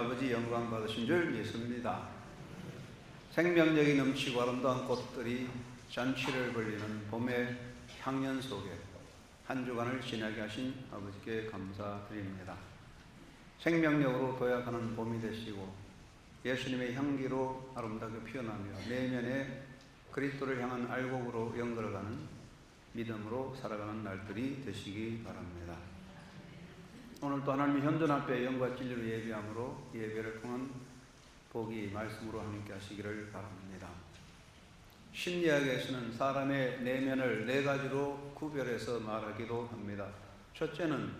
아버지 영광 받으신 줄 믿습니다. 생명력이 넘치고 아름다운 꽃들이 잔치를 벌리는 봄의 향연 속에 한 주간을 지나게 하신 아버지께 감사드립니다. 생명력으로 도약하는 봄이 되시고 예수님의 향기로 아름답게 피어나며 내면에 그리스도를 향한 알곡으로 연결어가는 믿음으로 살아가는 날들이 되시기 바랍니다. 오늘도 하나님의 현존 앞에 영과 진리로 예배함으로 예배를 통한 복이 말씀으로 함께 하시기를 바랍니다. 심리학에서는 사람의 내면을 네 가지로 구별해서 말하기도 합니다. 첫째는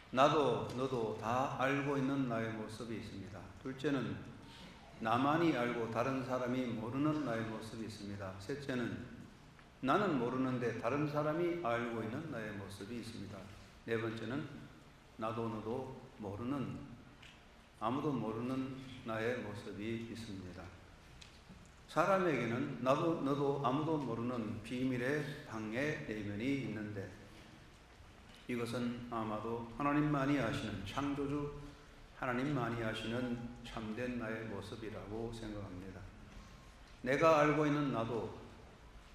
나도 너도 다 알고 있는 나의 모습이 있습니다. 둘째는 나만이 알고 다른 사람이 모르는 나의 모습이 있습니다. 셋째는 나는 모르는데 다른 사람이 알고 있는 나의 모습이 있습니다. 네 번째는 나도 너도 모르는, 아무도 모르는 나의 모습이 있습니다. 사람에게는 나도 너도 아무도 모르는 비밀의 방의 내면이 있는데 이것은 아마도 하나님만이 아시는, 창조주 하나님만이 아시는 참된 나의 모습이라고 생각합니다. 내가 알고 있는 나도,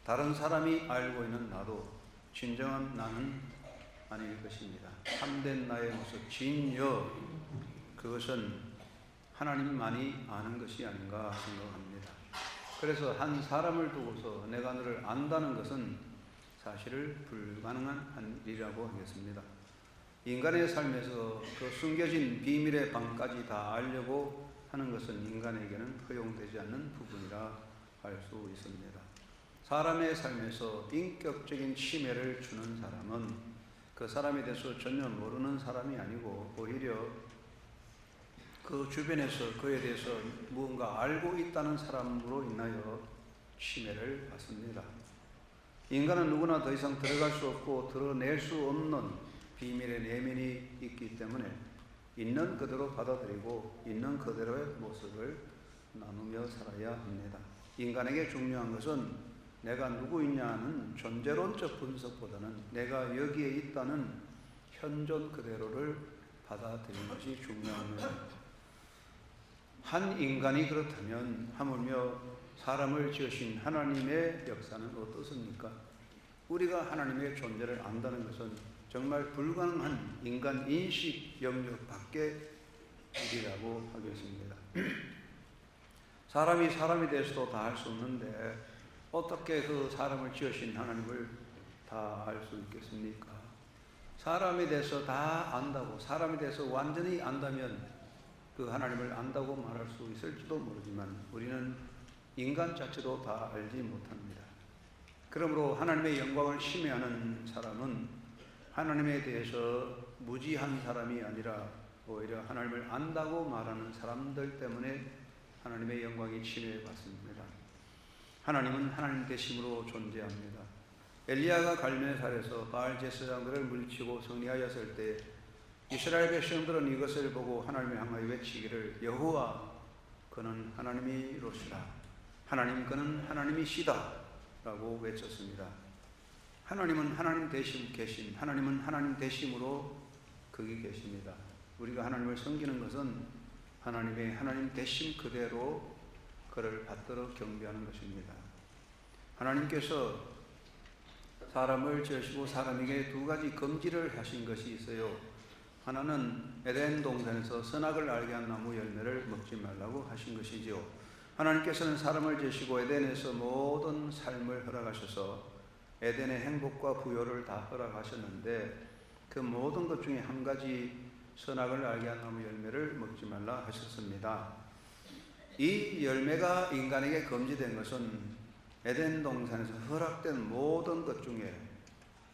다른 사람이 알고 있는 나도 진정한 나는 아닐 것입니다. 참된 나의 모습, 진여, 그것은 하나님만이 아는 것이 아닌가 생각합니다. 그래서 한 사람을 두고서 내가 너를 안다는 것은 사실을 불가능한 한 일이라고 하겠습니다. 인간의 삶에서 그 숨겨진 비밀의 방까지 다 알려고 하는 것은 인간에게는 허용되지 않는 부분이라 할 수 있습니다. 사람의 삶에서 인격적인 침해를 주는 사람은 그 사람에 대해서 전혀 모르는 사람이 아니고 오히려 그 주변에서 그에 대해서 무언가 알고 있다는 사람으로 인하여 침해를 받습니다. 인간은 누구나 더 이상 들어갈 수 없고 드러낼 수 없는 비밀의 내면이 있기 때문에 있는 그대로 받아들이고 있는 그대로의 모습을 나누며 살아야 합니다. 인간에게 중요한 것은 내가 누구이냐는 존재론적 분석보다는 내가 여기에 있다는 현존 그대로를 받아들이는 것이 중요합니다. 한 인간이 그렇다면 하물며 사람을 지으신 하나님의 역사는 어떻습니까? 우리가 하나님의 존재를 안다는 것은 정말 불가능한 인간 인식 영역 밖의 일이라고 하겠습니다. 사람이 대해서도 다 할 수 없는데 어떻게 그 사람을 지으신 하나님을 다 알 수 있겠습니까? 사람에 대해서 다 안다고, 사람에 대해서 완전히 안다면 그 하나님을 안다고 말할 수 있을지도 모르지만 우리는 인간 자체도 다 알지 못합니다. 그러므로 하나님의 영광을 침해하는 사람은 하나님에 대해서 무지한 사람이 아니라 오히려 하나님을 안다고 말하는 사람들 때문에 하나님의 영광이 침해받습니다. 하나님은 하나님 되심으로 존재합니다. 엘리야가 갈멜산에서 바알 제사장들을 물리치고 승리하였을 때 이스라엘 백성들은 이것을 보고 하나님을 향하여 외치기를 여호와 그는 하나님이로시라, 하나님 그는 하나님이시다 라고 외쳤습니다. 하나님은 하나님 되심 계심, 하나님은 하나님 되심으로 거기 계십니다. 우리가 하나님을 섬기는 것은 하나님의 하나님 되심 그대로 그를 받들어 경배하는 것입니다. 하나님께서 사람을 지으시고 사람에게 두 가지 금지를 하신 것이 있어요. 하나는 에덴 동산에서 선악을 알게 한 나무 열매를 먹지 말라고 하신 것이지요. 하나님께서는 사람을 지으시고 에덴에서 모든 삶을 허락하셔서 에덴의 행복과 부요를 다 허락하셨는데 그 모든 것 중에 한 가지 선악을 알게 한 나무 열매를 먹지 말라 하셨습니다. 이 열매가 인간에게 금지된 것은 에덴 동산에서 허락된 모든 것 중에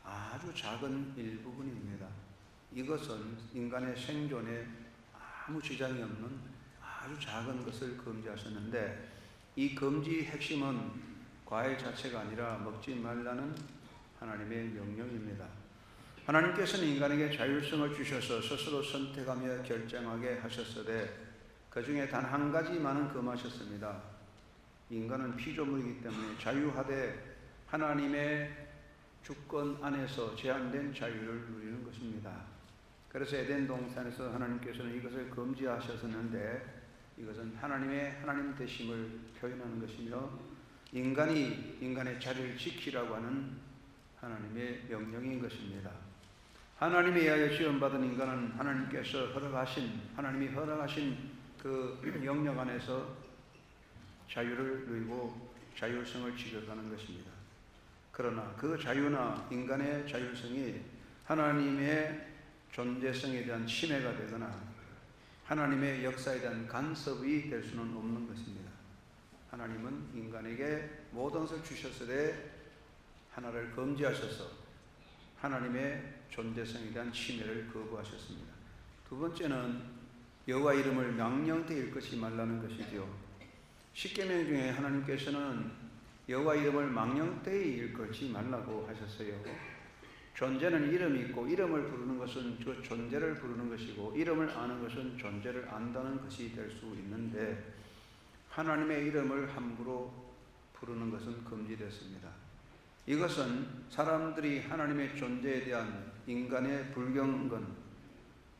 아주 작은 일부분입니다. 이것은 인간의 생존에 아무 지장이 없는 아주 작은 것을 금지하셨는데 이 금지의 핵심은 과일 자체가 아니라 먹지 말라는 하나님의 명령입니다. 하나님께서는 인간에게 자율성을 주셔서 스스로 선택하며 결정하게 하셨으되 그 중에 단 한 가지만은 금하셨습니다. 인간은 피조물이기 때문에 자유하되 하나님의 주권 안에서 제한된 자유를 누리는 것입니다. 그래서 에덴 동산에서 하나님께서는 이것을 금지하셨었는데 이것은 하나님 되심을 표현하는 것이며 인간의 자리를 지키라고 하는 하나님의 명령인 것입니다. 하나님에 의하여 지원받은 인간은 하나님이 허락하신 그 영역 안에서 자유를 누리고 자율성을 지켜가는 것입니다. 그러나 그 자유나 인간의 자율성이 하나님의 존재성에 대한 침해가 되거나 하나님의 역사에 대한 간섭이 될 수는 없는 것입니다. 하나님은 인간에게 모든 것을 주셨으되 하나를 금지하셔서 하나님의 존재성에 대한 침해를 거부하셨습니다. 두 번째는 여호와 이름을 망령되이 일컫지 말라는 것이죠. 십계명 중에 하나님께서는 여호와 이름을 망령되이 일컬지 말라고 하셨어요. 존재는 이름이 있고 이름을 부르는 것은 그 존재를 부르는 것이고 이름을 아는 것은 존재를 안다는 것이 될 수 있는데 하나님의 이름을 함부로 부르는 것은 금지됐습니다. 이것은 사람들이 하나님의 존재에 대한 인간의 불경건,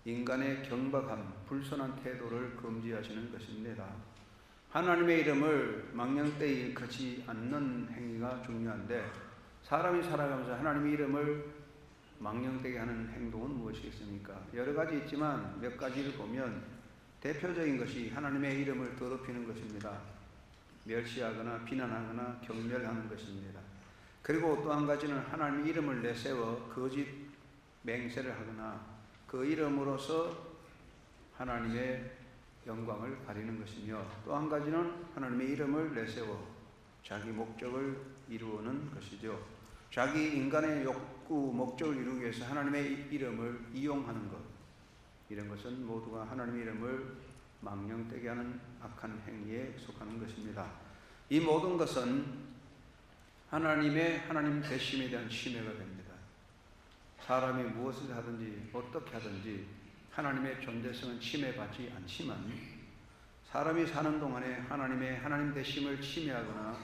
인간의 경박함, 불선한 태도를 금지하시는 것입니다. 하나님의 이름을 망령되이 일컫지 않는 행위가 중요한데 사람이 살아가면서 하나님의 이름을 망령되게 하는 행동은 무엇이겠습니까? 여러 가지 있지만 몇 가지를 보면 대표적인 것이 하나님의 이름을 더럽히는 것입니다. 멸시하거나 비난하거나 경멸하는 것입니다. 그리고 또 한 가지는 하나님의 이름을 내세워 거짓 맹세를 하거나 그 이름으로서 하나님의 영광을 가리는 것이며 또 한 가지는 하나님의 이름을 내세워 자기 목적을 이루는 것이죠. 자기 인간의 욕구, 목적을 이루기 위해서 하나님의 이름을 이용하는 것, 이런 것은 모두가 하나님의 이름을 망령되게 하는 악한 행위에 속하는 것입니다. 이 모든 것은 하나님 되심에 대한 침해가 됩니다. 사람이 무엇을 하든지 어떻게 하든지 하나님의 존재성은 침해받지 않지만 사람이 사는 동안에 하나님 되심을 침해하거나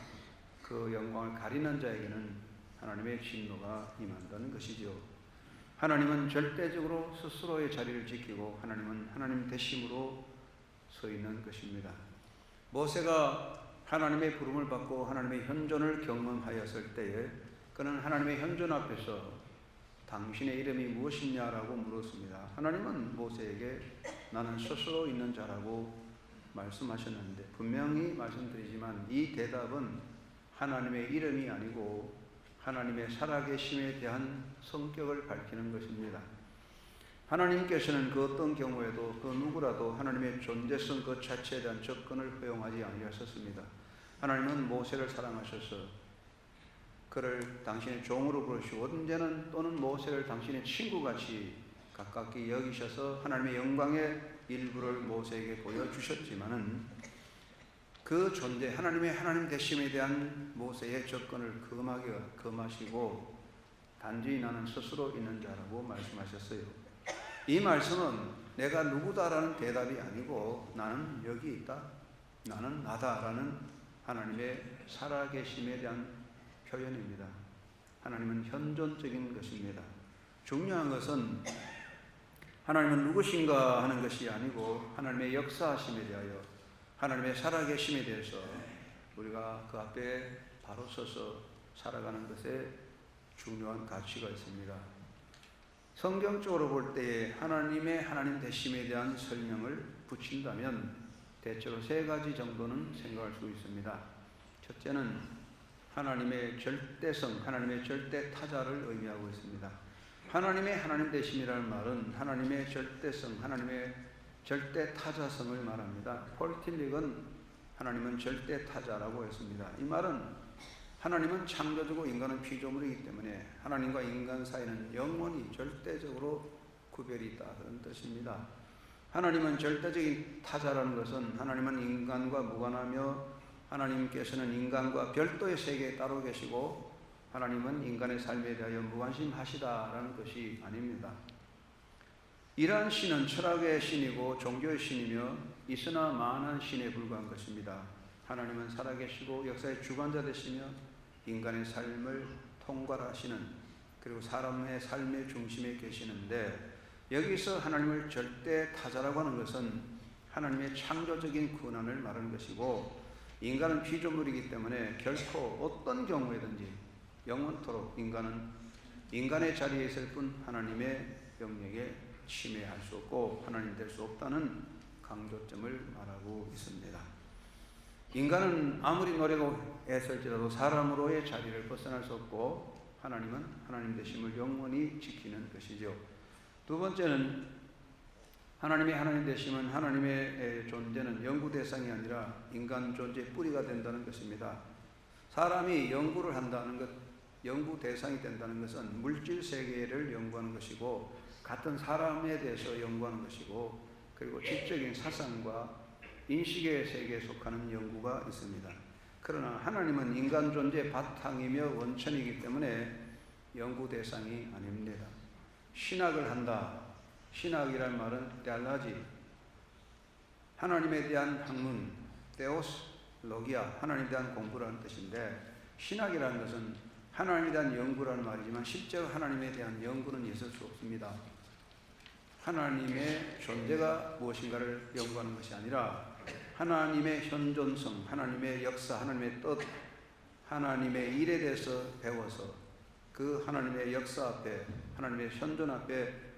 그 영광을 가리는 자에게는 하나님의 진노가 임한다는 것이죠. 하나님은 절대적으로 스스로의 자리를 지키고 하나님은 하나님 되심으로 서 있는 것입니다. 모세가 하나님의 부름을 받고 하나님의 현존을 경험하였을 때에 그는 하나님의 현존 앞에서 당신의 이름이 무엇이냐라고 물었습니다. 하나님은 모세에게 나는 스스로 있는 자라고 말씀하셨는데 분명히 말씀드리지만 이 대답은 하나님의 이름이 아니고 하나님의 살아계심에 대한 성격을 밝히는 것입니다. 하나님께서는 그 어떤 경우에도 그 누구라도 하나님의 존재성 그 자체에 대한 접근을 허용하지 아니하셨습니다. 하나님은 모세를 사랑하셔서 그를 당신의 종으로 부르시고 언제는 또는 모세를 당신의 친구같이 가깝게 여기셔서 하나님의 영광의 일부를 모세에게 보여주셨지만은 그 존재 하나님 되심에 대한 모세의 접근을 금하시고 단지 나는 스스로 있는 자라고 말씀하셨어요. 이 말씀은 내가 누구다라는 대답이 아니고 나는 여기 있다, 나는 나다라는 하나님의 살아계심에 대한 표현입니다. 하나님은 현존적인 것입니다. 중요한 것은 하나님은 누구신가 하는 것이 아니고 하나님의 역사하심에 대하여 하나님의 살아계심에 대해서 우리가 그 앞에 바로 서서 살아가는 것에 중요한 가치가 있습니다. 성경적으로 볼 때에 하나님 되심에 대한 설명을 붙인다면 대체로 세 가지 정도는 생각할 수 있습니다. 첫째는 하나님의 절대성, 하나님의 절대타자를 의미하고 있습니다. 하나님 되심이라는 말은 하나님의 절대성, 하나님의 절대타자성을 말합니다. 폴 틸릭은 하나님은 절대타자라고 했습니다. 이 말은 하나님은 창조주고 인간은 피조물이기 때문에 하나님과 인간 사이는 영원히 절대적으로 구별이 있다 그런 뜻입니다. 하나님은 절대적인 타자라는 것은 하나님은 인간과 무관하며 하나님께서는 인간과 별도의 세계에 따로 계시고 하나님은 인간의 삶에 대하여 무관심하시다라는 것이 아닙니다. 이러한 신은 철학의 신이고 종교의 신이며 있으나 만한 신에 불과한 것입니다. 하나님은 살아계시고 역사의 주관자 되시며 인간의 삶을 통괄하시는 그리고 사람의 삶의 중심에 계시는데 여기서 하나님을 절대 타자라고 하는 것은 하나님의 창조적인 권한을 말하는 것이고, 인간은 피조물이기 때문에 결코 어떤 경우에든지 영원토록 인간은 인간의 자리에 있을 뿐 하나님의 영역에 침해할 수 없고 하나님 될 수 없다는 강조점을 말하고 있습니다. 인간은 아무리 노력하고 애쓸지라도 사람으로의 자리를 벗어날 수 없고 하나님은 하나님 되심을 영원히 지키는 것이죠. 두 번째는 하나님의 하나님 되심은 하나님의 존재는 연구 대상이 아니라 인간 존재의 뿌리가 된다는 것입니다. 사람이 연구를 한다는 것, 연구 대상이 된다는 것은 물질 세계를 연구하는 것이고 같은 사람에 대해서 연구하는 것이고, 그리고 지적인 사상과 인식의 세계에 속하는 연구가 있습니다. 그러나 하나님은 인간 존재의 바탕이며 원천이기 때문에 연구 대상이 아닙니다. 신학을 한다. 신학이란 말은 떼알라지, 하나님에 대한 학문, 테오스로기아, 하나님에 대한 공부라는 뜻인데, 신학이라는 것은 하나님에 대한 연구라는 말이지만 실제로 하나님에 대한 연구는 있을 수 없습니다. 하나님의 존재가 무엇인가를 연구하는 것이 아니라 하나님의 현존성, 하나님의 역사, 하나님의 뜻, 하나님의 일에 대해서 배워서 그 하나님의 역사 앞에, 하나님의 현존 앞에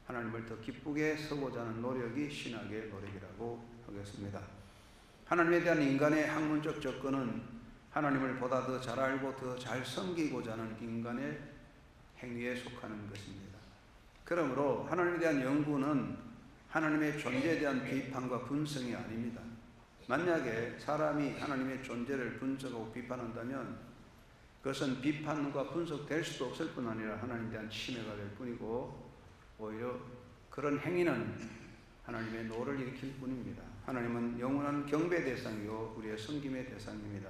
하나님을 더 기쁘게 서고자 하는 노력이 신학의 노력이라고 하겠습니다. 하나님에 대한 인간의 학문적 접근은 하나님을 보다 더 잘 알고 더 잘 섬기고자 하는 인간의 행위에 속하는 것입니다. 그러므로 하나님에 대한 연구는 하나님의 존재에 대한 비판과 분석이 아닙니다. 만약에 사람이 하나님의 존재를 분석하고 비판한다면 그것은 비판과 분석될 수도 없을 뿐 아니라 하나님에 대한 침해가 될 뿐이고, 오히려 그런 행위는 하나님의 노를 일으킬 뿐입니다. 하나님은 영원한 경배 대상이요 우리의 섬김의 대상입니다.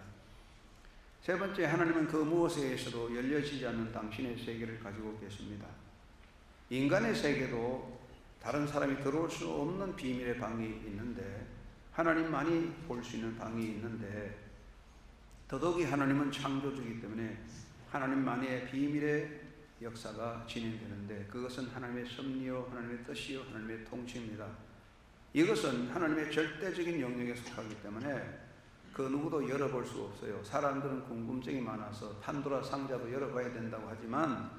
세 번째, 하나님은 그 무엇에서도 열려지지 않는 당신의 세계를 가지고 계십니다. 인간의 세계도 다른 사람이 들어올 수 없는 비밀의 방이 있는데, 하나님만이 볼 수 있는 방이 있는데, 더더욱이 하나님은 창조주이기 때문에 하나님만의 비밀의 역사가 진행되는데, 그것은 하나님의 섭리요, 하나님의 뜻이요, 하나님의 통치입니다. 이것은 하나님의 절대적인 영역에 속하기 때문에 그 누구도 열어볼 수 없어요. 사람들은 궁금증이 많아서 판도라 상자도 열어봐야 된다고 하지만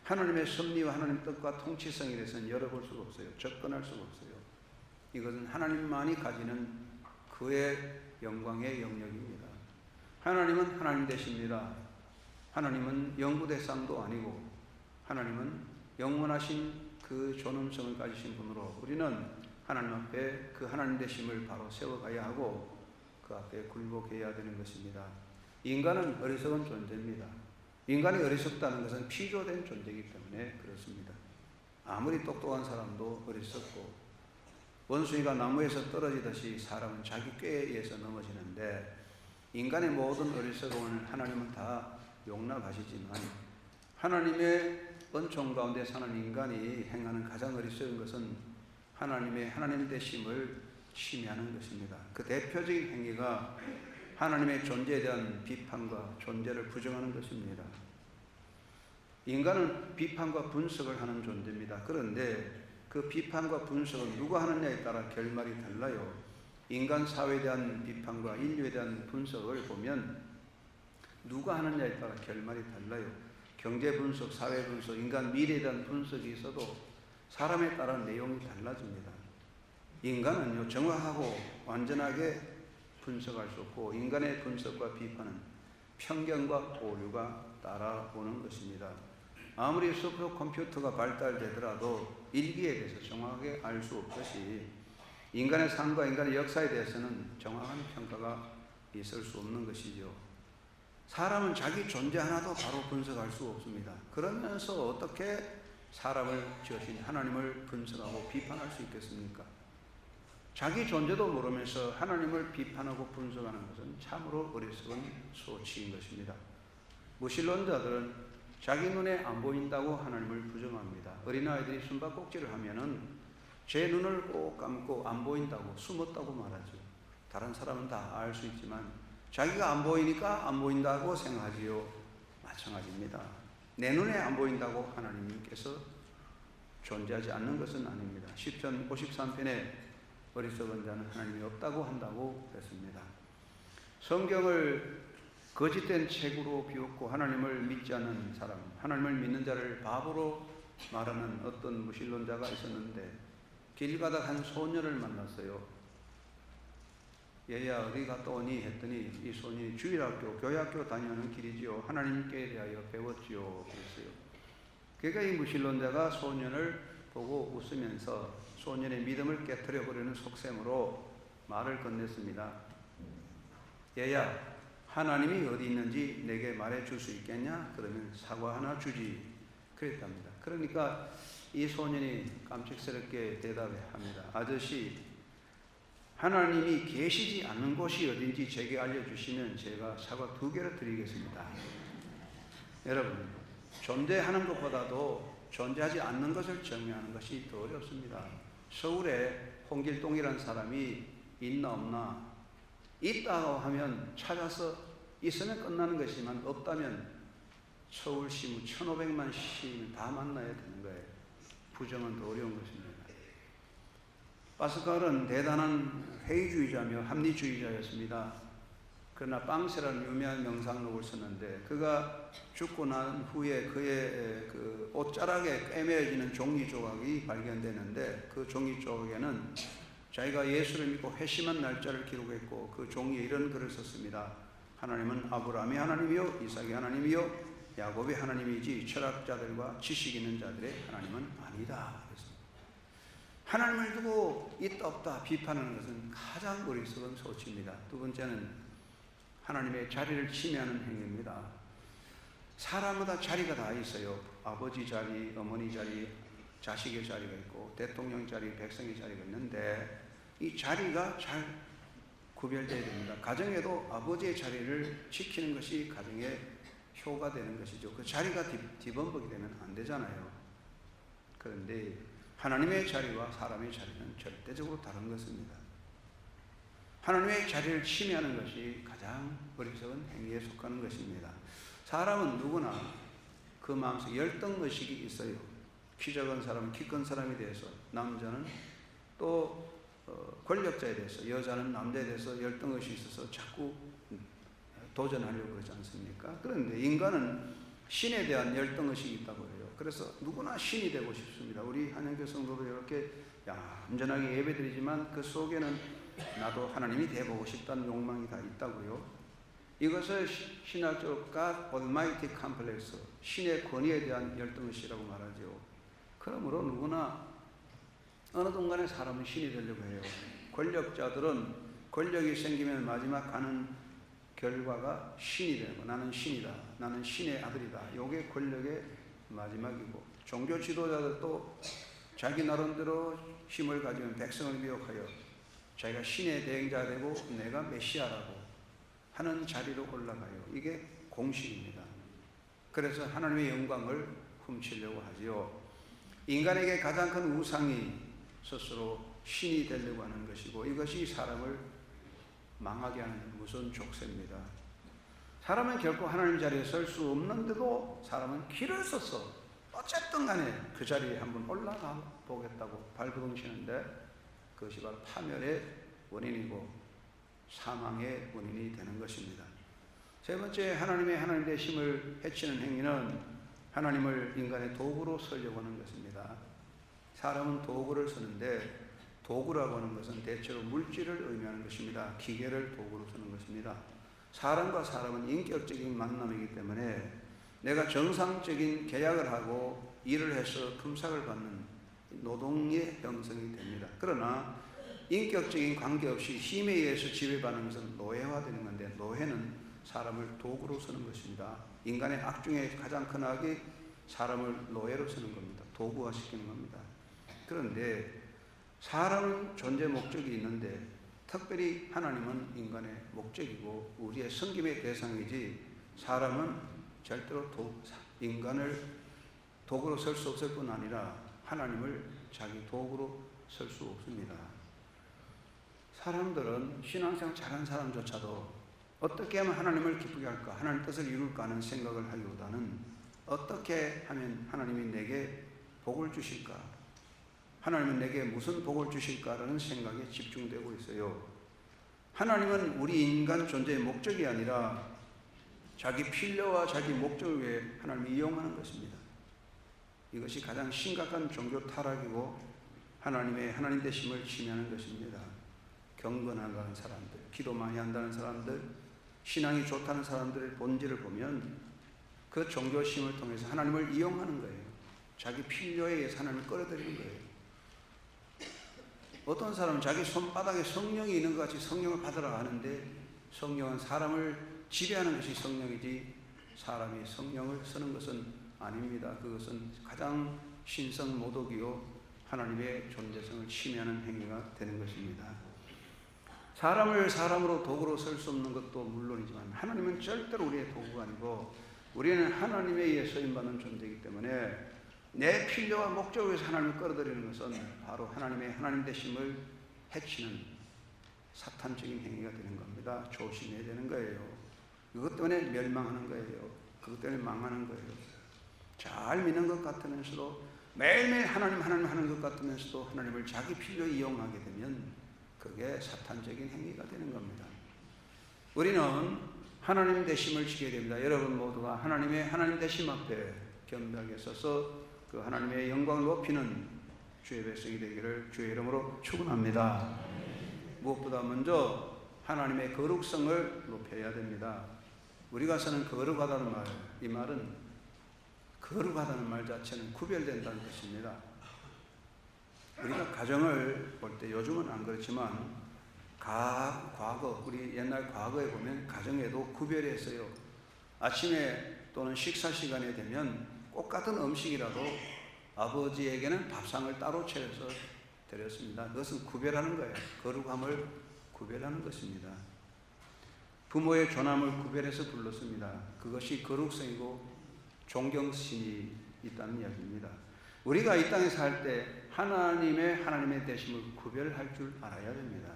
하나님의 섭리와 하나님의 뜻과 통치성에 대해서는 열어볼 수가 없어요. 접근할 수가 없어요. 이것은 하나님만이 가지는 그의 영광의 영역입니다. 하나님은 하나님 되십니다. 하나님은 연구 대상도 아니고 하나님은 영원하신 그 존엄성을 가지신 분으로 우리는 하나님 앞에 그 하나님 되심을 바로 세워가야 하고 그 앞에 굴복해야 되는 것입니다. 인간은 어리석은 존재입니다. 인간이 어리석다는 것은 피조된 존재이기 때문에 그렇습니다. 아무리 똑똑한 사람도 어리석고, 원숭이가 나무에서 떨어지듯이 사람은 자기 꾀에 의해서 넘어지는데, 인간의 모든 어리석음을 하나님은 다 용납하시지만 하나님의 은총 가운데 사는 인간이 행하는 가장 어리석은 것은 하나님의 하나님 되심을 침해하는 것입니다. 그 대표적인 행위가 하나님의 존재에 대한 비판과 존재를 부정하는 것입니다. 인간은 비판과 분석을 하는 존재입니다. 그런데 그 비판과 분석은 누가 하느냐에 따라 결말이 달라요. 인간 사회에 대한 비판과 인류에 대한 분석을 보면 누가 하느냐에 따라 결말이 달라요. 경제 분석, 사회 분석, 인간 미래에 대한 분석이 있어도 사람에 따라 내용이 달라집니다. 인간은요, 정확하고 완전하게 분석할 수 없고, 인간의 분석과 비판은 편견과 오류가 따라오는 것입니다. 아무리 슈퍼컴퓨터가 발달되더라도 일기에 대해서 정확하게 알 수 없듯이 인간의 삶과 인간의 역사에 대해서는 정확한 평가가 있을 수 없는 것이죠. 사람은 자기 존재 하나도 바로 분석할 수 없습니다. 그러면서 어떻게 사람을 지으신 하나님을 분석하고 비판할 수 있겠습니까? 자기 존재도 모르면서 하나님을 비판하고 분석하는 것은 참으로 어리석은 소치인 것입니다. 무신론자들은 자기 눈에 안 보인다고 하나님을 부정합니다. 어린아이들이 숨바꼭질을 하면은 제 눈을 꼭 감고 안 보인다고, 숨었다고 말하죠. 다른 사람은 다 알 수 있지만 자기가 안 보이니까 안 보인다고 생각하지요. 마찬가지입니다. 내 눈에 안 보인다고 하나님께서 존재하지 않는 것은 아닙니다. 시편 53편에 어리석은 자는 하나님이 없다고 한다고 했습니다. 성경을 거짓된 책으로 비웃고 하나님을 믿지 않는 사람, 하나님을 믿는 자를 바보로 말하는 어떤 무신론자가 있었는데 길 가다 한 소년을 만났어요. 얘야 어디 갔다 오니 했더니 이 소년이 주일학교, 교회학교 다니는 길이지요. 하나님께 대하여 배웠지요. 그랬어요. 그러니까 이 무신론자가 소년을 보고 웃으면서 소년의 믿음을 깨트려 버리는 속셈으로 말을 건넸습니다. 얘야 하나님이 어디 있는지 내게 말해 줄 수 있겠냐? 그러면 사과 하나 주지. 그랬답니다. 그러니까 이 소년이 깜찍스럽게 대답합니다. 아저씨, 하나님이 계시지 않는 곳이 어딘지 제게 알려주시면 제가 사과 2개를 드리겠습니다. 여러분, 존재하는 것보다도 존재하지 않는 것을 정의하는 것이 더 어렵습니다. 서울에 홍길동이라는 사람이 있나 없나? 있다고 하면 찾아서 있으면 끝나는 것이지만 없다면 서울 시민 1,500만 시민 다 만나야 되는 거예요. 부정은 더 어려운 것입니다. 파스칼은 대단한 회의주의자며 합리주의자였습니다. 그러나 빵세라는 유명한 명상록을 썼는데 그가 죽고 난 후에 그의 그 옷자락에 꿰매어지는 종이 조각이 발견되는데 그 종이 조각에는 자기가 예수를 믿고 회심한 날짜를 기록했고 그 종이에 이런 글을 썼습니다. 하나님은 아브라함의 하나님이요 이삭의 하나님이요 야곱의 하나님이지 철학자들과 지식 있는 자들의 하나님은 아니다. 그랬습니다. 하나님을 두고 있다 없다 비판하는 것은 가장 어리석은 소치입니다. 두 번째는 하나님의 자리를 침해하는 행위입니다. 사람마다 자리가 다 있어요. 아버지 자리, 어머니 자리, 자식의 자리가 있고 대통령 자리, 백성의 자리가 있는데 이 자리가 잘 구별되어야 됩니다. 가정에도 아버지의 자리를 지키는 것이 가정의 효가 되는 것이죠. 그 자리가 뒤범벅이 되면 안 되잖아요. 그런데 하나님의 자리와 사람의 자리는 절대적으로 다른 것입니다. 하나님의 자리를 침해하는 것이 가장 어리석은 행위에 속하는 것입니다. 사람은 누구나 그 마음속에 열등의식이 있어요. 키 작은 사람은 키 큰 사람에 대해서, 남자는 또 권력자에 대해서, 여자는 남자에 대해서 열등의식이 있어서 자꾸 도전하려고 그러지 않습니까? 그런데 인간은 신에 대한 열등의식이 있다고 해요. 그래서 누구나 신이 되고 싶습니다. 우리 한영교 성도도 이렇게 얌전하게 예배드리지만 그 속에는 나도 하나님이 되어보고 싶다는 욕망이 다 있다고요. 이것을 신학적으로 God Almighty Complex, 신의 권위에 대한 열등의식이라고 말하죠. 그러므로 누구나 어느 순간에 사람은 신이 되려고 해요. 권력자들은 권력이 생기면 마지막 가는 결과가 신이 되는 거. 나는 신이다. 나는 신의 아들이다. 이게 권력의 마지막이고, 종교 지도자들도 자기 나름대로 힘을 가지면 백성을 미혹하여 자기가 신의 대행자 되고 내가 메시아라고 하는 자리로 올라가요. 이게 공식입니다. 그래서 하나님의 영광을 훔치려고 하지요. 인간에게 가장 큰 우상이 스스로 신이 되려고 하는 것이고, 이것이 사람을 망하게 하는 무서운 족쇄입니다. 사람은 결코 하나님 자리에 설 수 없는데도 사람은 길을 써서 어쨌든 간에 그 자리에 한번 올라가 보겠다고 발버둥치는데 그것이 바로 파멸의 원인이고 사망의 원인이 되는 것입니다. 세 번째, 하나님 되심을 해치는 행위는 하나님을 인간의 도구로 쓰려고 하는 것입니다. 사람은 도구를 쓰는데 도구라고 하는 것은 대체로 물질을 의미하는 것입니다. 기계를 도구로 쓰는 것입니다. 사람과 사람은 인격적인 만남이기 때문에 내가 정상적인 계약을 하고 일을 해서 품삯을 받는 노동의 형성이 됩니다. 그러나 인격적인 관계없이 힘에 의해서 지배받는 것은 노예화되는 건데, 노예는 사람을 도구로 쓰는 것입니다. 인간의 악 중에 가장 큰 악이 사람을 노예로 쓰는 겁니다. 도구화시키는 겁니다. 그런데 사람은 존재 목적이 있는데 특별히 하나님은 인간의 목적이고 우리의 섬김의 대상이지, 사람은 절대로 인간을 도구로 쓸 수 없을 뿐 아니라 하나님을 자기 도구로 쓸 수 없습니다. 사람들은 신앙생활 잘하는 사람조차도 어떻게 하면 하나님을 기쁘게 할까, 하나님 뜻을 이룰까 하는 생각을 하기보다는 어떻게 하면 하나님이 내게 복을 주실까, 하나님은 내게 무슨 복을 주실까라는 생각에 집중되고 있어요. 하나님은 우리 인간 존재의 목적이 아니라 자기 필요와 자기 목적을 위해 하나님을 이용하는 것입니다. 이것이 가장 심각한 종교 타락이고 하나님의 하나님 되심을 침해하는 것입니다. 경건하는 사람들, 기도 많이 한다는 사람들, 신앙이 좋다는 사람들의 본질을 보면 그 종교심을 통해서 하나님을 이용하는 거예요. 자기 필요에 의해서 하나님을 끌어들이는 거예요. 어떤 사람은 자기 손바닥에 성령이 있는 것 같이 성령을 받으라 하는데 성령은 사람을 지배하는 것이 성령이지 사람이 성령을 쓰는 것은 아닙니다. 그것은 가장 신성 모독이요 하나님의 존재성을 침해하는 행위가 되는 것입니다. 사람을 사람으로 도구로 쓸 수 없는 것도 물론이지만 하나님은 절대로 우리의 도구가 아니고 우리는 하나님에 의해 쓰임받는 존재이기 때문에 내 필요와 목적을 위해서 하나님을 끌어들이는 것은 바로 하나님의 하나님 되심을 해치는 사탄적인 행위가 되는 겁니다. 조심해야 되는 거예요. 그것 때문에 멸망하는 거예요. 그것 때문에 망하는 거예요. 잘 믿는 것 같으면서도 매일매일 하나님 하는 것 같으면서도 하나님을 자기 필요에 이용하게 되면 그게 사탄적인 행위가 되는 겁니다. 우리는 하나님 되심을 지켜야 됩니다. 여러분 모두가 하나님의 하나님 되심 앞에 겸비하게 서서 그 하나님의 영광을 높이는 주의 백성이 되기를 주의 이름으로 축원합니다. 무엇보다 먼저 하나님의 거룩성을 높여야 됩니다. 우리가 쓰는 거룩하다는 말, 이 말은 거룩하다는 말 자체는 구별된다는 것입니다. 우리가 가정을 볼 때 요즘은 안 그렇지만 과거 우리 옛날 과거에 보면 가정에도 구별이 했어요. 아침에 또는 식사 시간에 되면 똑같은 음식이라도 아버지에게는 밥상을 따로 차려서 드렸습니다. 그것은 구별하는 거예요. 거룩함을 구별하는 것입니다. 부모의 존함을 구별해서 불렀습니다. 그것이 거룩성이고 존경심이 있다는 이야기입니다. 우리가 이 땅에 살 때 하나님의 되심을 구별할 줄 알아야 됩니다.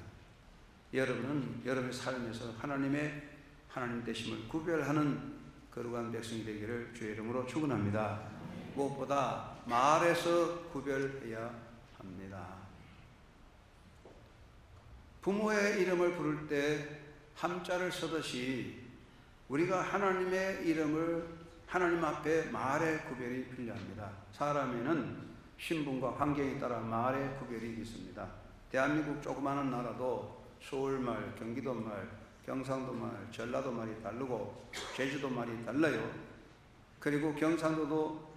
여러분은 여러분의 삶에서 하나님 되심을 구별하는 거룩한 백성이 되기를 주의 이름으로 축원합니다. 무엇보다 말에서 구별해야 합니다. 부모의 이름을 부를 때 함자를 쓰듯이 우리가 하나님의 이름을 하나님 앞에 말의 구별이 필요합니다. 사람에는 신분과 환경에 따라 말의 구별이 있습니다. 대한민국 조그마한 나라도 서울말, 경기도말, 경상도말, 전라도말이 다르고 제주도말이 달라요. 그리고 경상도도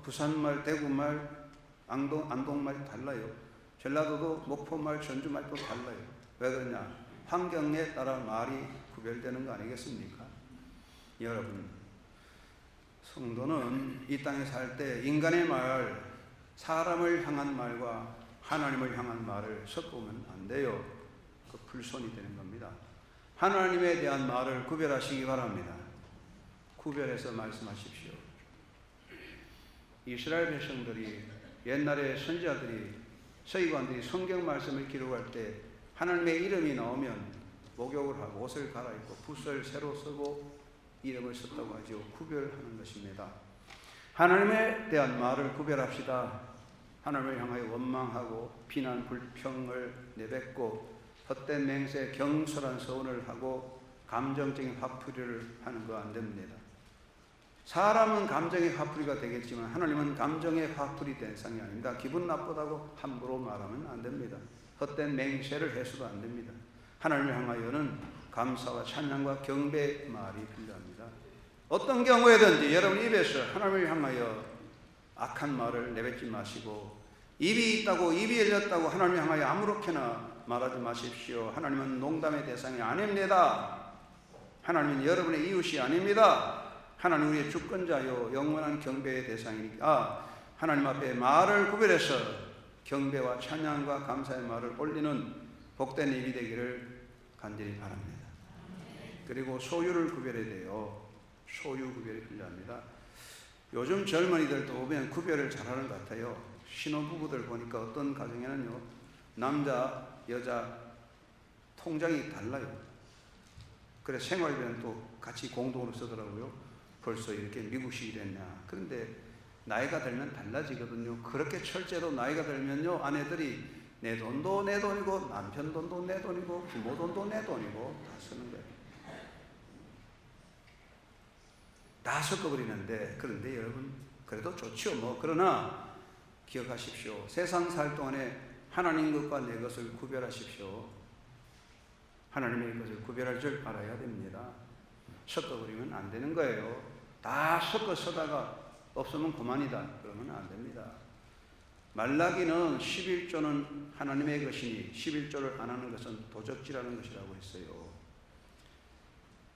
부산말, 대구말, 안동말이 달라요. 전라도도 목포말, 전주말도 달라요. 왜 그러냐? 환경에 따라 말이 구별되는 거 아니겠습니까? 여러분, 성도는 이 땅에 살 때 인간의 말, 사람을 향한 말과 하나님을 향한 말을 섞으면 안 돼요. 그 불손이 되는 겁니다. 하나님에 대한 말을 구별하시기 바랍니다. 구별해서 말씀하십시오. 이스라엘 백성들이 옛날에 선지자들이 서기관들이 성경 말씀을 기록할 때 하나님의 이름이 나오면 목욕을 하고 옷을 갈아입고 붓을 새로 쓰고 이름을 썼다고 하죠. 구별하는 것입니다. 하나님에 대한 말을 구별합시다. 하나님을 향하여 원망하고 비난 불평을 내뱉고 헛된 맹세 경솔한 서원을 하고 감정적인 화풀이를 하는 거 안 됩니다. 사람은 감정의 화풀이가 되겠지만 하나님은 감정의 화풀이 대상이 아닙니다. 기분 나쁘다고 함부로 말하면 안 됩니다. 헛된 맹세를 해서도 안 됩니다. 하나님을 향하여는 감사와 찬양과 경배의 말이 필요합니다. 어떤 경우에든지 여러분 입에서 하나님을 향하여 악한 말을 내뱉지 마시고 입이 있다고 입이 열렸다고 하나님을 향하여 아무렇게나 말하지 마십시오. 하나님은 농담의 대상이 아닙니다. 하나님은 여러분의 이웃이 아닙니다. 하나님 우리의 주권자요 영원한 경배의 대상이니까 하나님 앞에 말을 구별해서 경배와 찬양과 감사의 말을 올리는 복된 입이 되기를 간절히 바랍니다. 그리고 소유를 구별해야 돼요. 소유 구별이 필요합니다. 요즘 젊은이들도 보면 구별을 잘하는 것 같아요. 신혼부부들 보니까 어떤 가정에는요 남자 여자 통장이 달라요. 그래 생활비는 또 같이 공동으로 쓰더라고요. 벌써 이렇게 미국식이 됐냐. 그런데 나이가 들면 달라지거든요. 그렇게 철제로 나이가 들면요, 아내들이 내 돈도 내 돈이고 남편 돈도 내 돈이고 부모 돈도 내 돈이고 다 쓰는 거예요. 다 섞어버리는데, 그런데 여러분 그래도 좋죠. 뭐 그러나 기억하십시오. 세상 살 동안에 하나님 것과 내 것을 구별하십시오. 하나님의 것을 구별할 줄 알아야 됩니다. 섞어버리면 안 되는 거예요. 다 섞어 쓰다가 없으면 그만이다 그러면 안 됩니다. 말라기는 11조는 하나님의 것이니 11조를 안 하는 것은 도적질하는 것이라고 했어요.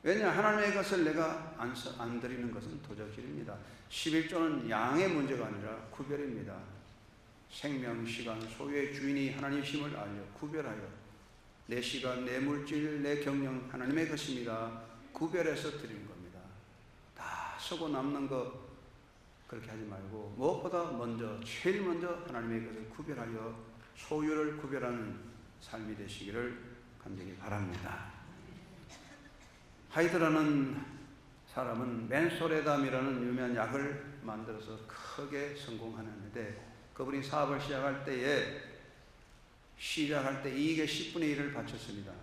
왜냐, 하나님의 것을 내가 안 드리는 것은 도적질입니다. 11조는 양의 문제가 아니라 구별입니다. 생명, 시간, 소유의 주인이 하나님이심을 알려 구별하여 내 시간, 내 물질, 내 경영 하나님의 것입니다. 구별해서 드리는 겁니다. 다 쓰고 남는 거 그렇게 하지 말고 무엇보다 먼저, 제일 먼저 하나님의 것을 구별하여 소유를 구별하는 삶이 되시기를 간절히 바랍니다. 하이드라는 사람은 맨소레담이라는 유명한 약을 만들어서 크게 성공하는데, 그분이 사업을 시작할 때 이익의 10분의 1을 바쳤습니다.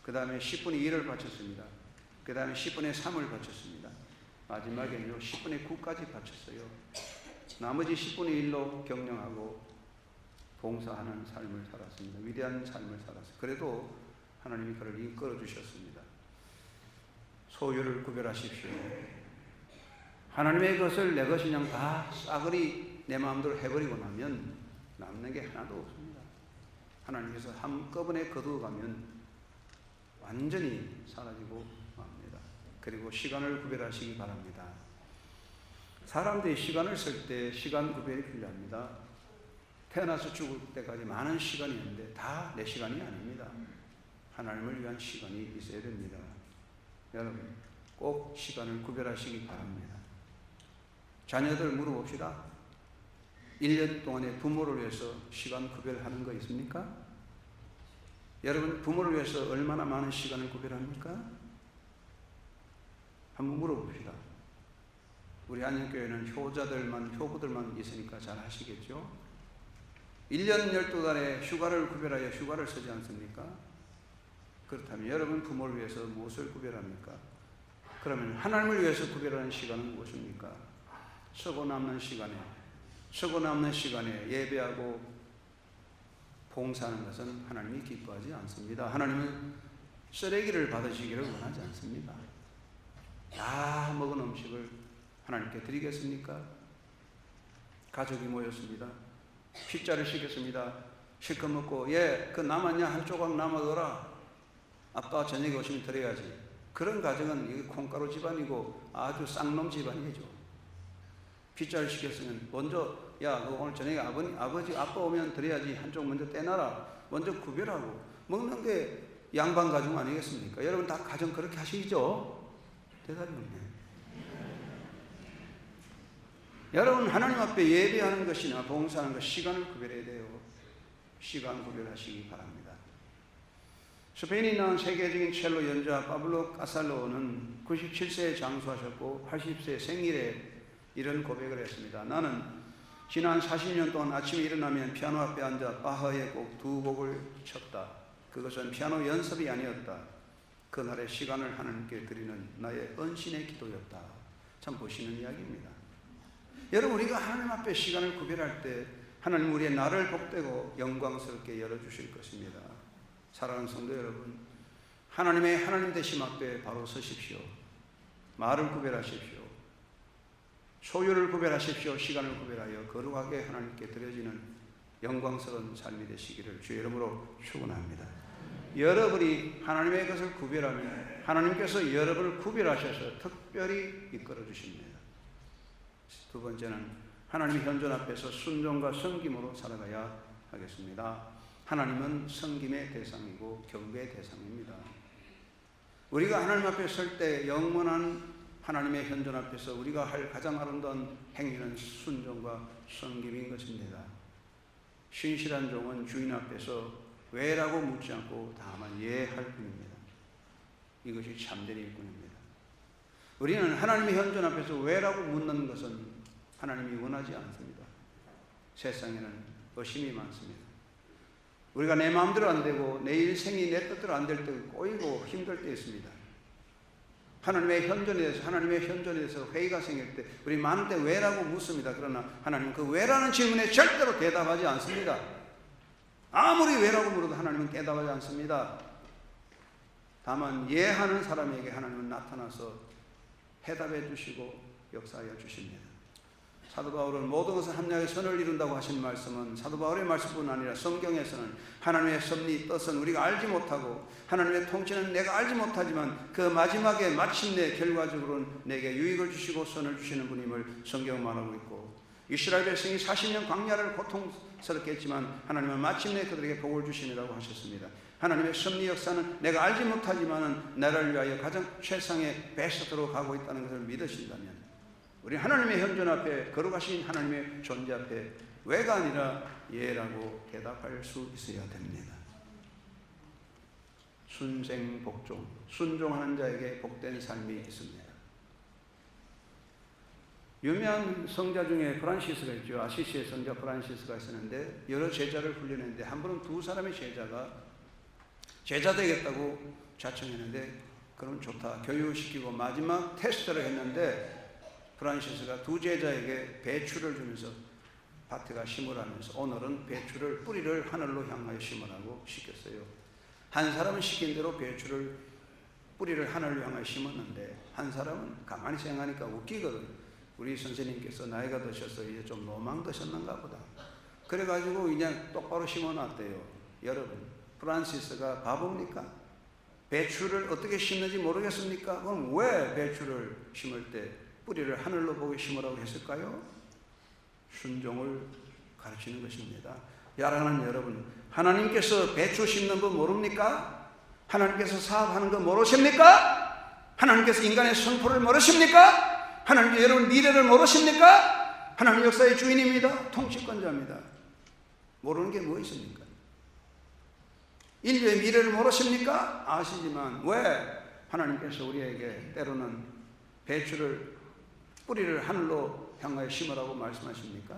그 다음에 10분의 2를 바쳤습니다. 그 다음에 10분의 3을 바쳤습니다. 마지막에는요 10분의 9까지 바쳤어요. 나머지 10분의 1로 경영하고 봉사하는 삶을 살았습니다. 위대한 삶을 살았어요. 그래도 하나님이 그를 이끌어 주셨습니다. 소유를 구별하십시오. 하나님의 것을 내 것이 그냥 다 싸그리 내 마음대로 해버리고 나면 남는 게 하나도 없습니다. 하나님께서 한꺼번에 거두어가면 완전히 사라지고 맙니다. 그리고 시간을 구별하시기 바랍니다. 사람들이 시간을 쓸 때 시간 구별이 필요합니다. 태어나서 죽을 때까지 많은 시간이 있는데 다 내 시간이 아닙니다. 하나님을 위한 시간이 있어야 됩니다. 여러분 꼭 시간을 구별하시기 바랍니다. 자녀들 물어봅시다. 1년 동안에 부모를 위해서 시간 구별하는 거 있습니까? 여러분 부모를 위해서 얼마나 많은 시간을 구별합니까? 한번 물어봅시다. 우리 안양교회는 효부들만 있으니까 잘 하시겠죠? 1년 12달에 휴가를 구별하여 휴가를 쓰지 않습니까? 그렇다면 여러분 부모를 위해서 무엇을 구별합니까? 그러면 하나님을 위해서 구별하는 시간은 무엇입니까? 쓰고 남는 시간에 예배하고 봉사하는 것은 하나님이 기뻐하지 않습니다. 하나님은 쓰레기를 받으시기를 원하지 않습니다. 다 먹은 음식을 하나님께 드리겠습니까? 가족이 모였습니다. 피자를 시켰습니다. 실컷 먹고 그 남았냐? 한 조각 남아둬라. 아빠 저녁에 오시면 드려야지. 그런 가정은 이게 콩가루 집안이고 아주 쌍놈 집안이죠. 피자를 시켰으면 먼저 오늘 저녁에 아빠 오면 드려야지. 한쪽 먼저 떼놔라. 먼저 구별하고 먹는 게 양반 가정 아니겠습니까? 여러분 다 가정 그렇게 하시죠? 대답이 없네. 여러분 하나님 앞에 예배하는 것이나 봉사하는 것 시간을 구별해야 돼요. 시간 구별하시기 바랍니다. 스페인이 낳은 세계적인 첼로 연주자 파블로 카살로는 97세에 장수하셨고 80세 생일에 이런 고백을 했습니다. 나는 지난 40년 동안 아침에 일어나면 피아노 앞에 앉아 바흐의 곡 2곡을 쳤다. 그것은 피아노 연습이 아니었다. 그날의 시간을 하나님께 드리는 나의 헌신의 기도였다. 참 보시는 이야기입니다. 여러분 우리가 하나님 앞에 시간을 구별할 때 하나님 우리의 날을 복되고 영광스럽게 열어주실 것입니다. 사랑하는 성도 여러분, 하나님의 하나님 되심 앞에 바로 서십시오. 말을 구별하십시오. 소유를 구별하십시오. 시간을 구별하여 거룩하게 하나님께 드려지는 영광스러운 삶이 되시기를 주의 이름으로 축원합니다. 여러분이 하나님의 것을 구별하면 하나님께서 여러분을 구별하셔서 특별히 이끌어 주십니다. 두 번째는 하나님의 현존 앞에서 순종과 섬김으로 살아가야 하겠습니다. 하나님은 섬김의 대상이고 경배의 대상입니다. 우리가 하나님 앞에 설 때 영원한 하나님의 현존 앞에서 우리가 할 가장 아름다운 행위는 순종과 섬김인 것입니다. 신실한 종은 주인 앞에서 왜라고 묻지 않고 다만 예할 뿐입니다. 이것이 참된 일꾼입니다. 우리는 하나님의 현존 앞에서 왜라고 묻는 것은 하나님이 원하지 않습니다. 세상에는 의심이 많습니다. 우리가 내 마음대로 안 되고 내 인생이 내 뜻대로 안 될 때 꼬이고 힘들 때 있습니다. 하나님의 현존에 대해서 회의가 생길 때 우리 많은 때 왜라고 묻습니다. 그러나 하나님은 그 왜라는 질문에 절대로 대답하지 않습니다. 아무리 왜라고 물어도 하나님은 대답하지 않습니다. 다만 예하는 사람에게 하나님은 나타나서 해답해 주시고 역사하여 주십니다. 사도 바울은 모든 것은 합력의 선을 이룬다고 하신 말씀은 사도 바울의 말씀뿐 아니라 성경에서는 하나님의 섭리 뜻은 우리가 알지 못하고 하나님의 통치는 내가 알지 못하지만 그 마지막에 마침내 결과적으로는 내게 유익을 주시고 선을 주시는 분임을 성경은 말하고 있고, 이스라엘 백성이 40년 광야를 고통스럽게 했지만 하나님은 마침내 그들에게 복을 주시리라고 하셨습니다. 하나님의 섭리 역사는 내가 알지 못하지만 나를 위하여 가장 최상의 베스트로 가고 있다는 것을 믿으신다면 우리 하나님의 현존 앞에 거룩하신 하나님의 존재 앞에 왜가 아니라 예라고 대답할 수 있어야 됩니다. 순생복종, 순종하는 자에게 복된 삶이 있습니다. 유명한 성자 중에 프란시스가 있죠. 아시시의 성자 프란시스가 있었는데 여러 제자를 훈련했는데 한 번은 두 사람의 제자가 제자 되겠다고 자청했는데 그럼 좋다 교육시키고 마지막 테스트를 했는데 프란시스가 두 제자에게 배추를 주면서 밭에가 심으라면서 오늘은 배추를 뿌리를 하늘로 향하여 심으라고 시켰어요. 한 사람은 시킨 대로 배추를 뿌리를 하늘로 향하여 심었는데 한 사람은 가만히 생각하니까 웃기거든. 우리 선생님께서 나이가 드셔서 이제 좀 노망 드셨는가 보다. 그래가지고 그냥 똑바로 심어놨대요. 여러분, 프란시스가 바보입니까? 배추를 어떻게 심는지 모르겠습니까? 그럼 왜 배추를 심을 때 뿌리를 하늘로 보게 심으라고 했을까요? 순종을 가르치는 것입니다. 사랑하는 여러분, 하나님께서 배추 심는 법 모릅니까? 하나님께서 사업하는 거 모르십니까? 하나님께서 인간의 성포를 모르십니까? 하나님께서 여러분 미래를 모르십니까? 하나님 역사의 주인입니다. 통치권자입니다. 모르는 게 뭐 있습니까? 인류의 미래를 모르십니까? 아시지만 왜 하나님께서 우리에게 때로는 배추를 뿌리를 하늘로 향하여 심으라고 말씀하십니까?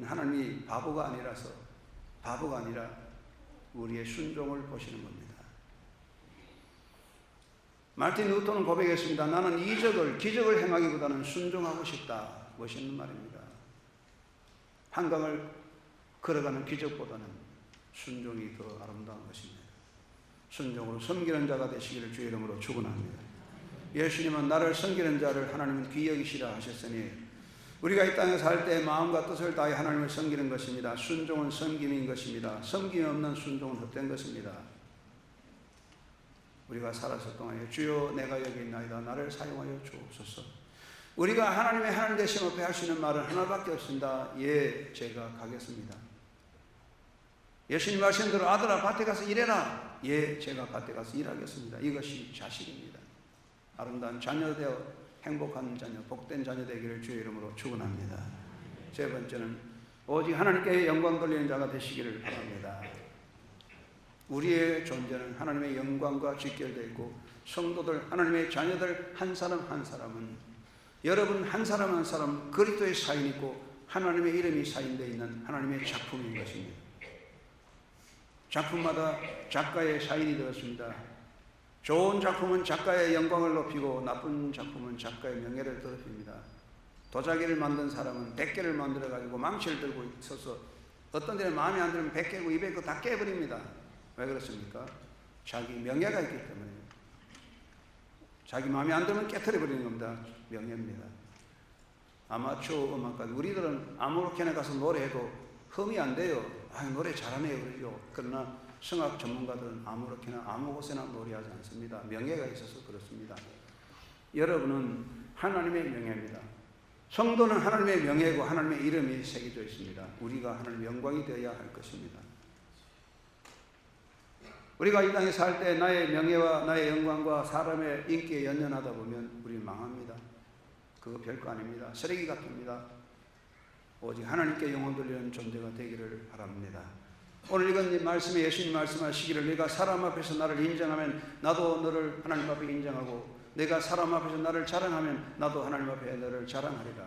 하나님이 바보가 아니라 우리의 순종을 보시는 겁니다. 마르틴 루터는 고백했습니다. 나는 기적을 행하기보다는 순종하고 싶다. 멋있는 말입니다. 한강을 걸어가는 기적보다는 순종이 더 아름다운 것입니다. 순종으로 섬기는 자가 되시기를 주의 이름으로 축원합니다. 예수님은 나를 섬기는 자를 하나님은 귀히 여기시라 하셨으니 우리가 이 땅에 살 때 마음과 뜻을 다해 하나님을 섬기는 것입니다. 순종은 섬김인 것입니다. 섬김이 없는 순종은 헛된 것입니다. 우리가 살았을 동안에 주여 내가 여기 있나이다. 나를 사용하여 주옵소서. 우리가 하나님의 하나님 되심 앞에 할 수 있는 말은 하나밖에 없습니다. 예, 제가 가겠습니다. 예수님 말씀대로 아들아 밭에 가서 일해라. 예, 제가 밭에 가서 일하겠습니다. 이것이 자식입니다. 아름다운 자녀 되어 행복한 자녀, 복된 자녀 되기를 주의 이름으로 축원합니다. 세 번째는 오직 하나님께 영광 돌리는 자가 되시기를 바랍니다. 우리의 존재는 하나님의 영광과 직결되어 있고 성도들, 하나님의 자녀들 한 사람 한 사람은 여러분 한 사람 한 사람 그리스도의 사인이고 하나님의 이름이 사인되어 있는 하나님의 작품인 것입니다. 작품마다 작가의 사인이 되었습니다. 좋은 작품은 작가의 영광을 높이고 나쁜 작품은 작가의 명예를 더럽힙니다. 도자기를 만든 사람은 100개를 만들어가지고 망치를 들고 있어서 어떤 데는 마음에 안 들면 100개고 200개 다 깨버립니다. 왜 그렇습니까? 자기 명예가 있기 때문에. 자기 마음에 안 들면 깨트려버리는 겁니다. 명예입니다. 아마추어 음악가들, 우리들은 아무렇게나 가서 노래해도 흠이 안 돼요. 노래 잘하네요 그러죠. 그러나 성악 전문가들은 아무렇게나 아무 곳에나 노래하지 않습니다. 명예가 있어서 그렇습니다. 여러분은 하나님의 명예입니다. 성도는 하나님의 명예고 하나님의 이름이 새겨져 있습니다. 우리가 하나님의 영광이 되어야 할 것입니다. 우리가 이 땅에 살 때 나의 명예와 나의 영광과 사람의 인기에 연연하다 보면 우리는 망합니다. 그거 별거 아닙니다. 쓰레기 같습니다. 오직 하나님께 영혼 돌리는 존재가 되기를 바랍니다. 오늘 이건 말씀에 예수님 말씀하시기를 내가 사람 앞에서 나를 인정하면 나도 너를 하나님 앞에 인정하고 내가 사람 앞에서 나를 자랑하면 나도 하나님 앞에 너를 자랑하리라.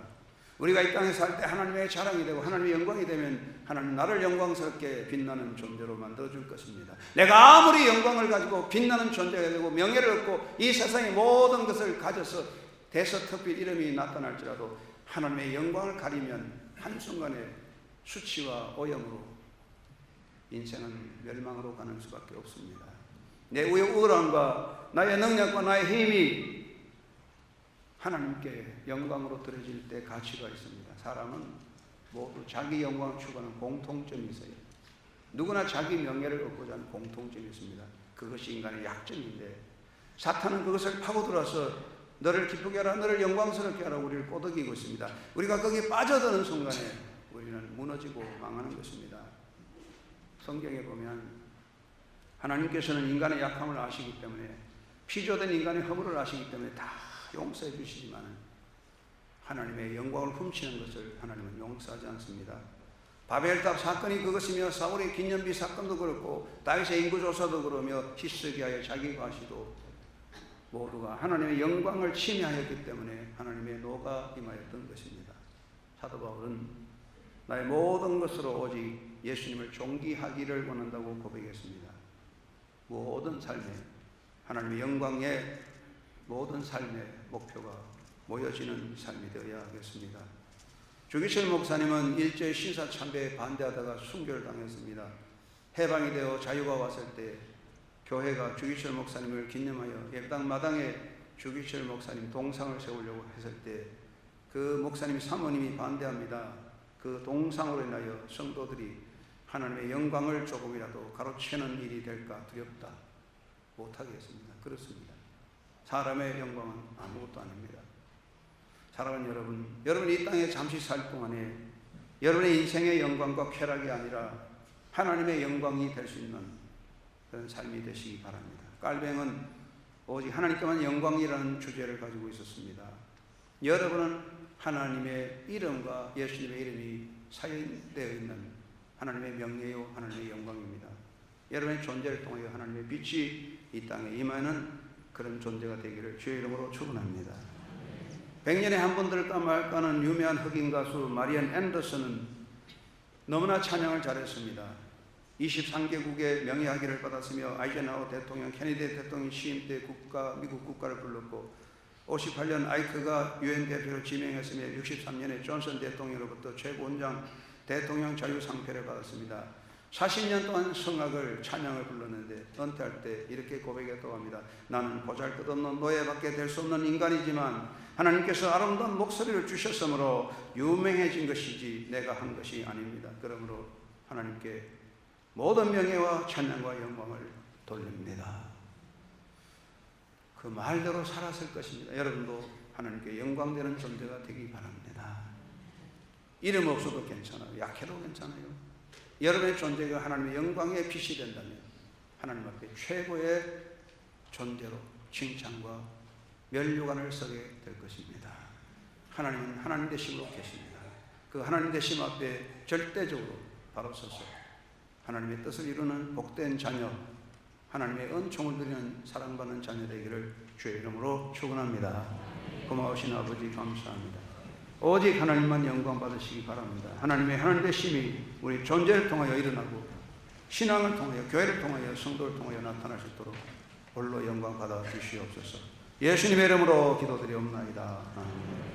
우리가 이 땅에 살 때 하나님의 자랑이 되고 하나님의 영광이 되면 하나님 나를 영광스럽게 빛나는 존재로 만들어줄 것입니다. 내가 아무리 영광을 가지고 빛나는 존재가 되고 명예를 얻고 이 세상의 모든 것을 가져서 대서특필 이름이 나타날지라도 하나님의 영광을 가리면 한순간에 수치와 오염으로 인생은 멸망으로 가는 수밖에 없습니다. 내 우월함과 나의 능력과 나의 힘이 하나님께 영광으로 드려질 때 가치가 있습니다. 사람은 모두 자기 영광을 추구하는 공통점이 있어요. 누구나 자기 명예를 얻고자 하는 공통점이 있습니다. 그것이 인간의 약점인데 사탄은 그것을 파고들어서 너를 기쁘게 하라, 너를 영광스럽게 하라 우리를 꼬드기고 있습니다. 우리가 거기에 빠져드는 순간에 우리는 무너지고 망하는 것입니다. 성경에 보면 하나님께서는 인간의 약함을 아시기 때문에 피조된 인간의 허물을 아시기 때문에 다 용서해 주시지만 하나님의 영광을 훔치는 것을 하나님은 용서하지 않습니다. 바벨탑 사건이 그것이며 사울의 기념비 사건도 그렇고 다윗의 인구조사도 그러며 히스기야의 자기 과시도 모두가 하나님의 영광을 침해하였기 때문에 하나님의 노가 임하였던 것입니다. 사도 바울은 나의 모든 것으로 오직 예수님을 존귀하기를 원한다고 고백했습니다. 모든 삶에 하나님의 영광의 모든 삶의 목표가 모여지는 삶이 되어야 하겠습니다. 주기철 목사님은 일제의 신사참배에 반대하다가 순교를 당했습니다. 해방이 되어 자유가 왔을 때 교회가 주기철 목사님을 기념하여 예배당 마당에 주기철 목사님 동상을 세우려고 했을 때 그 목사님 사모님이 반대합니다. 그 동상으로 인하여 성도들이 하나님의 영광을 조금이라도 가로채는 일이 될까 두렵다. 못하게 했습니다. 그렇습니다. 사람의 영광은 아무것도 아닙니다. 사랑하는 여러분, 여러분이 이 땅에 잠시 살 동안에 여러분의 인생의 영광과 쾌락이 아니라 하나님의 영광이 될 수 있는 그런 삶이 되시기 바랍니다. 깔뱅은 오직 하나님께만 영광이라는 주제를 가지고 있었습니다. 여러분은 하나님의 이름과 예수님의 이름이 사인되어 있는 하나님의 명예요 하나님의 영광입니다. 여러분의 존재를 통하여 하나님의 빛이 이 땅에 임하는 그런 존재가 되기를 주의 이름으로 축원합니다. 100년에 한 번 들을까 말까는 유명한 흑인 가수 마리안 앤더슨은 너무나 찬양을 잘했습니다. 23개국의 명예학위를 받았으며 아이젠하워 대통령, 케네디 대통령 취임 때 미국 국가를 불렀고 58년 아이크가 유엔 대표로 지명했으며 63년에 존슨 대통령으로부터 최고원장 대통령 자유상패를 받았습니다. 40년 동안 성악을 찬양을 불렀는데 은퇴할 때 이렇게 고백했다고 합니다. 나는 보잘것없는 노예밖에 될 수 없는 인간이지만 하나님께서 아름다운 목소리를 주셨으므로 유명해진 것이지 내가 한 것이 아닙니다. 그러므로 하나님께 모든 명예와 찬양과 영광을 돌립니다. 그 말대로 살았을 것입니다. 여러분도 하나님께 영광되는 존재가 되기 바랍니다. 이름 없어도 괜찮아요. 약해도 괜찮아요. 여러분의 존재가 하나님의 영광의 빛이 된다면 하나님 앞에 최고의 존재로 칭찬과 면류관을 서게 될 것입니다. 하나님은 하나님 되심으로 계십니다. 그 하나님 되심 앞에 절대적으로 바로 서서 하나님의 뜻을 이루는 복된 자녀, 하나님의 은총을 드리는 사랑받는 자녀 되기를 주의 이름으로 축원합니다. 고마우신 아버지 감사합니다. 오직 하나님만 영광 받으시기 바랍니다. 하나님의 하나님 되심이 우리 존재를 통하여 일어나고 신앙을 통하여 교회를 통하여 성도를 통하여 나타날 수 있도록 홀로 영광 받아 주시옵소서. 예수님의 이름으로 기도드리옵나이다. 아멘.